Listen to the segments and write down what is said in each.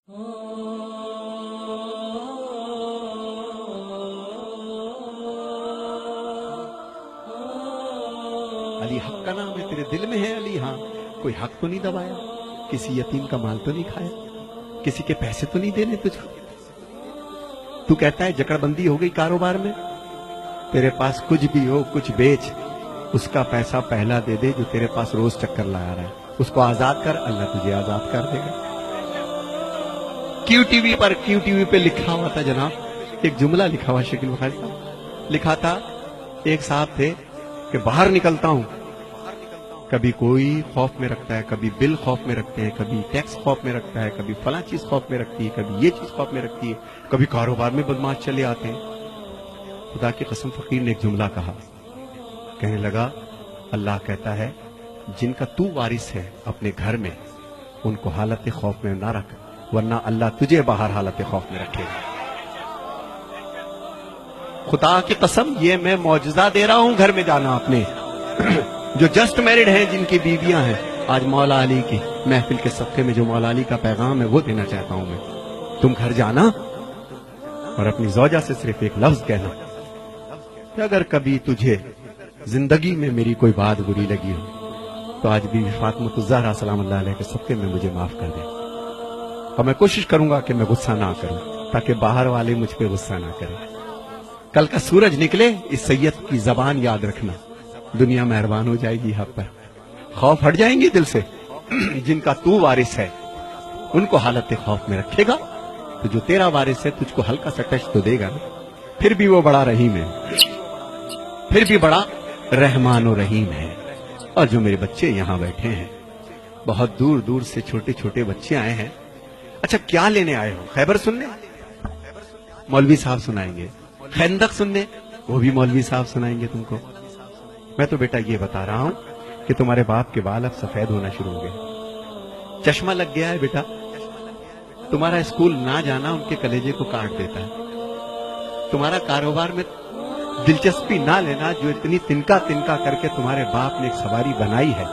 علی حق کا نام ہے، تیرے دل میں ہے علی، ہاں کوئی حق تو نہیں دبایا، کسی یتیم کا مال تو نہیں کھایا، کسی کے پیسے تو نہیں دینے تجھ کو؟ تو کہتا ہے جکڑ بندی ہو گئی کاروبار میں، تیرے پاس کچھ بھی ہو کچھ بیچ، اس کا پیسہ پہلا دے دے جو تیرے پاس روز چکر لگا رہا ہے، اس کو آزاد کر، اللہ تجھے آزاد کر دے گا۔ کیو ٹی وی پہ لکھا ہوا تھا جناب، ایک جملہ لکھا ہوا شکیل بخاری صاحب، لکھا تھا ایک صاحب تھے کہ باہر نکلتا ہوں، کبھی کوئی خوف میں رکھتا ہے، کبھی بل خوف میں رکھتے ہیں، کبھی ٹیکس خوف میں رکھتا ہے، کبھی فلاں چیز خوف میں رکھتی ہے، کبھی یہ چیز خوف میں رکھتی ہے، کبھی کاروبار میں بدماش چلے آتے ہیں۔ خدا کی قسم فقیر نے ایک جملہ کہا، کہنے لگا اللہ کہتا ہے جن کا تو وارث ہے اپنے گھر میں ان کو حالت خوف میں نہ رکھ، ورنہ اللہ تجھے باہر حالت خوف میں رکھے گا۔ خدا کی قسم یہ میں معجزہ دے رہا ہوں، گھر میں جانا اپنے جو جسٹ میرڈ ہیں، جن کی بیویاں ہیں، آج مولا علی کی محفل کے صدقے میں جو مولا علی کا پیغام ہے وہ دینا چاہتا ہوں میں۔ تم گھر جانا اور اپنی زوجہ سے صرف ایک لفظ کہنا کہ اگر کبھی تجھے زندگی میں میری کوئی بات بری لگی ہو تو آج بھی فاطمہ الزہرا سلام اللہ علیہ کے صدقے میں مجھے معاف کر دے، اور میں کوشش کروں گا کہ میں غصہ نہ کروں تاکہ باہر والے مجھ پہ غصہ نہ کریں۔ کل کا سورج نکلے اس سید کی زبان یاد رکھنا، دنیا مہربان ہو جائے گی حق پر، خوف ہٹ جائیں گے دل سے۔ جن کا تو وارث ہے ان کو حالت خوف میں رکھے گا تو جو تیرا وارث ہے تجھ کو ہلکا سا ٹچ تو دے گا نا، پھر بھی وہ بڑا رحیم ہے، پھر بھی بڑا رحمان و رحیم ہے۔ اور جو میرے بچے یہاں بیٹھے ہیں، بہت دور دور سے چھوٹے چھوٹے بچے آئے ہیں، اچھا کیا لینے آئے ہو؟ خیبر سننے؟ مولوی صاحب سنائیں گے۔ خندق سننے؟ وہ بھی مولوی صاحب سنائیں گے تم کو۔ میں تو بیٹا یہ بتا رہا ہوں کہ تمہارے باپ کے بال اب سفید ہونا شروع ہو گئے، چشمہ لگ گیا ہے بیٹا، تمہارا اسکول نہ جانا ان کے کلیجے کو کاٹ دیتا ہے، تمہارا کاروبار میں دلچسپی نہ لینا جو اتنی تنکا تنکا کر کے تمہارے باپ نے ایک سواری بنائی ہے،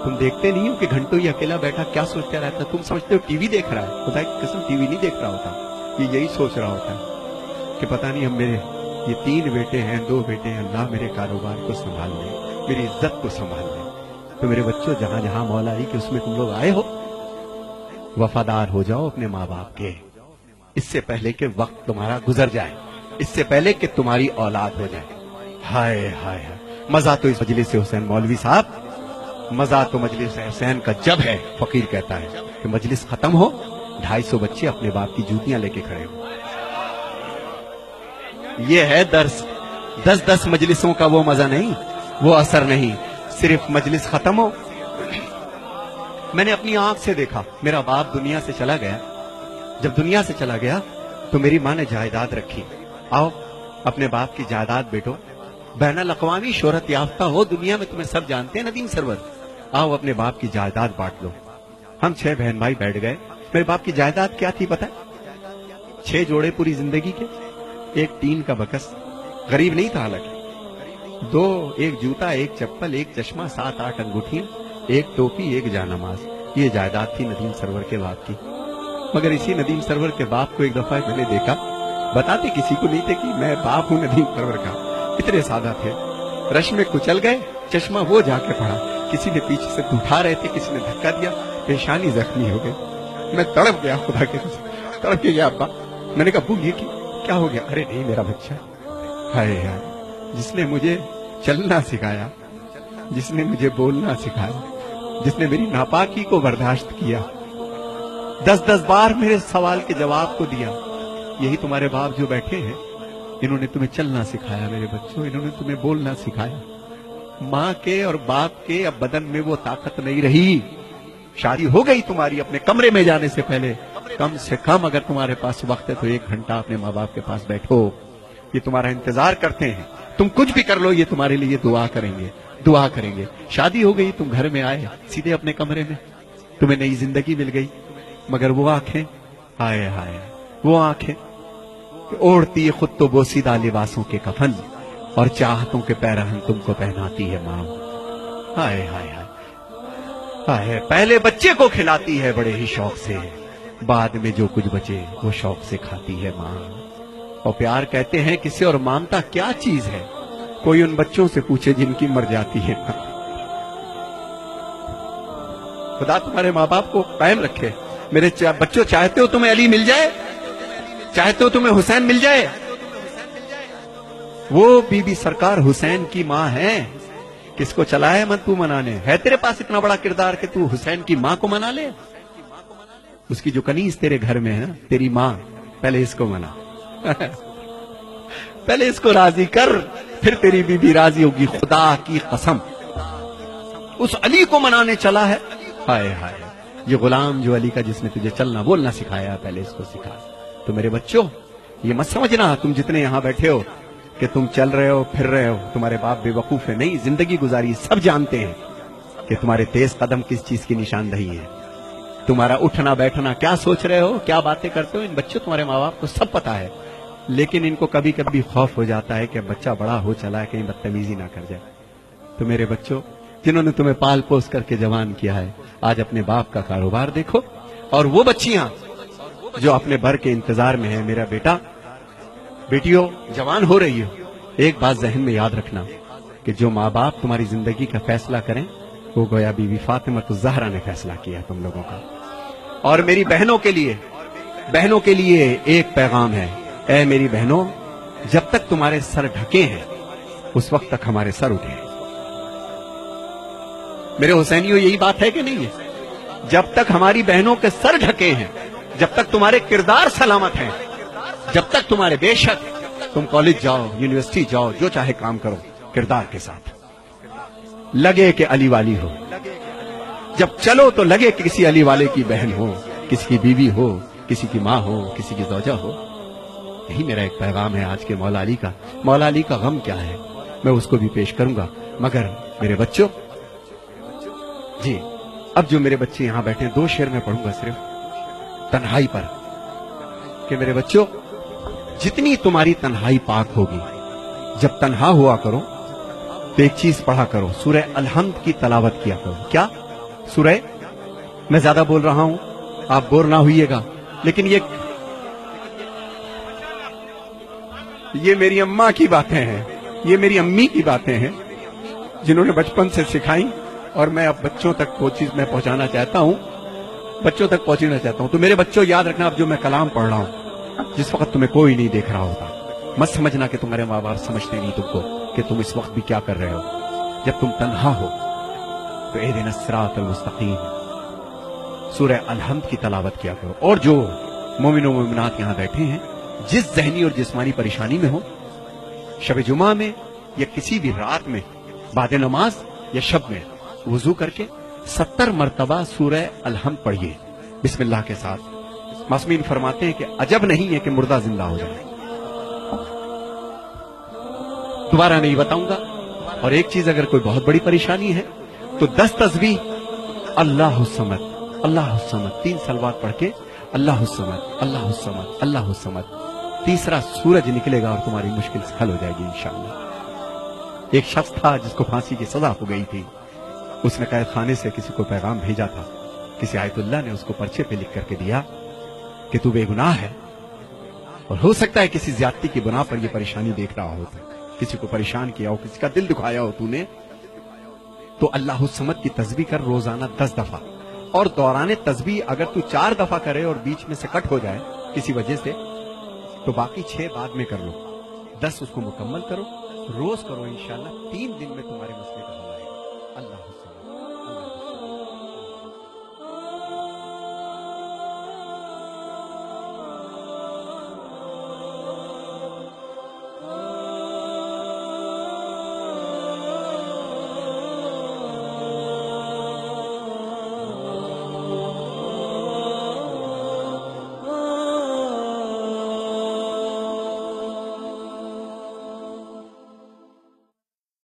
تم دیکھتے نہیں ہو کہ گھنٹوں یہ اکیلا بیٹھا کیا سوچتا رہتا ہے؟ تم سمجھتے ہو ٹی وی دیکھ رہا ہے، خدا کی قسم ٹی وی نہیں دیکھ رہا ہوتا، یہ یہی سوچ رہا ہوتا ہے کہ پتہ نہیں ہم میرے یہ 3 بیٹے ہیں 2 بیٹے ہیں، اللہ میرے کاروبار کو سنبھال لے، میری عزت کو سنبھال لے۔ تو میرے بچوں جہاں جہاں مولا علی کے اس میں تم لوگ آئے ہو، وفادار ہو جاؤ اپنے ماں باپ کے، اس سے پہلے کہ وقت تمہارا گزر جائے، اس سے پہلے کہ تمہاری اولاد ہو جائے۔ ہائے ہائے ہائے، مزہ تو اس مجلس حسین مولوی صاحب، مزہ تو مجلس حسین کا جب ہے، فقیر کہتا ہے کہ مجلس ختم ہو 250 بچے اپنے باپ کی جوتیاں لے کے کھڑے ہو۔ یہ ہے درس، 10 مجلسوں کا وہ مزہ نہیں، وہ اثر نہیں، صرف مجلس ختم ہو۔ میں نے اپنی آنکھ سے دیکھا، میرا باپ دنیا سے چلا گیا، جب دنیا سے چلا گیا تو میری ماں نے جائیداد رکھی، آؤ اپنے باپ کی جائیداد بیٹو، بین الاقوامی شہرت یافتہ ہو دنیا میں، تمہیں سب جانتے ہیں ندیم سرور، آؤ اپنے باپ کی جائیداد بانٹ لو۔ ہم 6 بہن بھائی بیٹھ گئے، میرے باپ کی جائیداد کیا تھی پتہ ہے؟ 6 جوڑے پوری زندگی کے، ایک ٹین کا بکس، غریب نہیں تھا حالانکہ، 2 ایک جوتا، ایک چپل، ایک چشمہ، 7-8 انگوٹھیاں، ایک ٹوپی، ایک جانماز، یہ جائیداد تھی ندیم سرور کے باپ کی۔ مگر اسی ندیم سرور کے باپ کو ایک دفعہ میں نے دیکھا، بتاتے کسی کو نہیں تھے کہ میں باپ ہوں ندیم سرور کا، اتنے سادہ تھے، رش میں کچل گئے، چشمہ وہ جا کے پڑا، کسی نے پیچھے سے اٹھا رہے تھے، کسی نے دھکا دیا، پیشانی زخمی ہو گئی، میں تڑپ گیا، خدا کے قسم تڑپ کے گیا ابا۔ میں نے کہا ابو یہ کیا ہو گیا؟ ارے نہیں میرا بچہ، ہائے ہائے، جس نے مجھے چلنا سکھایا، جس نے مجھے بولنا سکھایا، جس نے میری ناپاکی کو برداشت کیا، 10 بار میرے سوال کے جواب کو دیا، یہی تمہارے باپ جو بیٹھے ہیں، انہوں نے تمہیں چلنا سکھایا میرے بچوں، انہوں نے تمہیں بولنا سکھایا۔ ماں کے اور باپ کے اب بدن میں وہ طاقت نہیں رہی، شادی ہو گئی تمہاری، اپنے کمرے میں جانے سے پہلے کم سے کم اگر تمہارے پاس وقت ہے تو 1 گھنٹہ اپنے ماں باپ کے پاس بیٹھو، یہ تمہارا انتظار کرتے ہیں، تم کچھ بھی کر لو یہ تمہارے لیے دعا کریں گے، دعا کریں گے۔ شادی ہو گئی، تم گھر میں آئے سیدھے اپنے کمرے میں، تمہیں نئی زندگی مل گئی، مگر وہ آنکھیں، ہائے ہائے، وہ آنکھیں اوڑھتی خود تو بوسیدہ لباسوں کے کفن اور چاہتوں کے پیرہن تم کو پہناتی ہے ماں، ہائے ہائے ہائے، پہلے بچے کو کھلاتی ہے بڑے ہی شوق سے، بعد میں جو کچھ بچے وہ شوق سے کھاتی ہے ماں. اور پیار کہتے ہیں کسے اور مامتا کیا چیز ہے؟ کوئی ان بچوں سے پوچھے جن کی مر جاتی ہے ماں. خدا تمہارے ماں باپ کو قائم رکھے. میرے بچوں، چاہتے ہو تمہیں علی مل جائے؟ چاہتے ہو تمہیں حسین مل جائے؟ وہ بی بی سرکار حسین کی ماں ہے. کس کو چلا ہے من تو منانے؟ ہے تیرے پاس اتنا بڑا کردار کہ تو حسین کی ماں کو منا لے؟ اس کی جو کنیز تیرے گھر میں ہے نا، تیری ماں، پہلے اس کو منا. پہلے اس کو راضی کر، پھر تیری بی بی راضی ہوگی. خدا کی قسم اس علی کو منانے چلا ہے. ہائے ہائے، یہ غلام جو علی کا، جس نے تجھے چلنا بولنا سکھایا، پہلے اس کو سکھا. تو میرے بچوں، یہ مت سمجھنا تم جتنے یہاں بیٹھے ہو کہ تم چل رہے ہو پھر رہے ہو، تمہارے باپ بے وقوف ہے. نہیں، زندگی گزاری سب جانتے ہیں کہ تمہارے تیز قدم کس چیز کی نشاندہی ہے. تمہارا اٹھنا بیٹھنا کیا سوچ رہے ہو، کیا باتیں کرتے ہو، ان بچوں تمہارے ماں باپ کو سب پتا ہے. لیکن ان کو کبھی کبھی خوف ہو جاتا ہے کہ بچہ بڑا ہو چلا ہے، کہیں بدتمیزی نہ کر جائے. تو میرے بچوں، جنہوں نے تمہیں پال پوس کر کے جوان کیا ہے، آج اپنے باپ کا کاروبار دیکھو. اور وہ بچیاں جو اپنے بھر کے انتظار میں ہیں، میرا بیٹا بیٹیوں جوان ہو رہی ہو، ایک بات ذہن میں یاد رکھنا کہ جو ماں باپ تمہاری زندگی کا فیصلہ کریں، وہ گویا بی بی فاطمہ الزہرا نے فیصلہ کیا تم لوگوں کا. اور میری بہنوں کے لیے ایک پیغام ہے. اے میری بہنوں، جب تک تمہارے سر ڈھکے ہیں اس وقت تک ہمارے سر اٹھے ہیں. میرے حسینیوں، یہی بات ہے کہ نہیں ہے؟ جب تک ہماری بہنوں کے سر ڈھکے ہیں، جب تک تمہارے کردار سلامت ہیں، جب تک تمہارے، بے شک تم کالج جاؤ، یونیورسٹی جاؤ، جو چاہے کام کرو، کردار کے ساتھ لگے کہ علی والی ہو. جب چلو تو لگے کہ کسی علی والے کی بہن ہو، کسی کی بیوی ہو، کسی کی ماں ہو، کسی کی زوجہ ہو. یہی میرا ایک پیغام ہے آج کے مولا علی کا. مولا علی کا غم کیا ہے میں اس کو بھی پیش کروں گا. مگر میرے بچوں، جی اب جو میرے بچے یہاں بیٹھے، 2 شعر میں پڑھوں گا صرف تنہائی پر، کہ میرے بچوں، جتنی تمہاری تنہائی پاک ہوگی، جب تنہا ہوا کرو تو ایک چیز پڑھا کرو، سورہ الحمد کی تلاوت کیا کرو. کیا سورہ؟ میں زیادہ بول رہا ہوں، آپ بور نہ ہوئیے گا، لیکن یہ میری اماں کی باتیں ہیں، یہ میری امی کی باتیں ہیں، جنہوں نے بچپن سے سکھائیں، اور میں اب بچوں تک وہ چیز میں پہنچانا چاہتا ہوں، بچوں تک پہنچنا چاہتا ہوں. تو میرے بچوں، یاد رکھنا، اب جو میں کلام پڑھ رہا ہوں، جس وقت تمہیں کوئی نہیں دیکھ رہا ہوتا، مت سمجھنا کہ تمہارے ماں باپ سمجھتے نہیں تم کو کہ تم اس وقت بھی کیا کر رہے ہو. جب تم تنہا ہو تو اہدنا الصراط المستقیم سورہ الحمد کی تلاوت کیا کرو. اور جو مومن و مومنات یہاں بیٹھے ہیں، جس ذہنی اور جسمانی پریشانی میں ہو، شب جمعہ میں یا کسی بھی رات میں، بعد نماز یا شب میں، وضو کر کے 70 مرتبہ سورہ الحمد پڑھیے بسم اللہ کے ساتھ. معصومین فرماتے ہیں کہ عجب نہیں ہے کہ مردہ زندہ ہو جائے. دوبارہ نہیں بتاؤں گا. اور ایک چیز، اگر کوئی بہت بڑی پریشانی ہے تو 10 تسبیح اللہ الصمد، اللہ الصمد، 3 صلوات پڑھ کے اللہ الصمد، اللہ الصمد، اللہ الصمد. تیسرا سورج نکلے گا اور تمہاری مشکل حل ہو جائے گی انشاءاللہ. ایک شخص تھا جس کو پھانسی کی سزا ہو گئی تھی. اس نے قید خانے سے کسی کو پیغام بھیجا تھا. کسی آیت اللہ نے اس کو پرچے پہ لکھ کر کے دیا کہ تو بے گناہ ہے، اور ہو سکتا ہے کسی زیادتی کی بنا پر یہ پریشانی دیکھ رہا ہو، کسی کو پریشان کیا ہو، کسی کا دل دکھایا ہو تو نے، تو اللہ الصمد کی تسبیح کر روزانہ 10 دفعہ. اور دوران تسبیح اگر تو 4 دفعہ کرے اور بیچ میں سے کٹ ہو جائے کسی وجہ سے، تو باقی 6 بعد میں کر لو. 10 اس کو مکمل کرو، روز کرو، انشاءاللہ 3 دن میں تمہارے مسئلے کا حل آئے گا. اللہ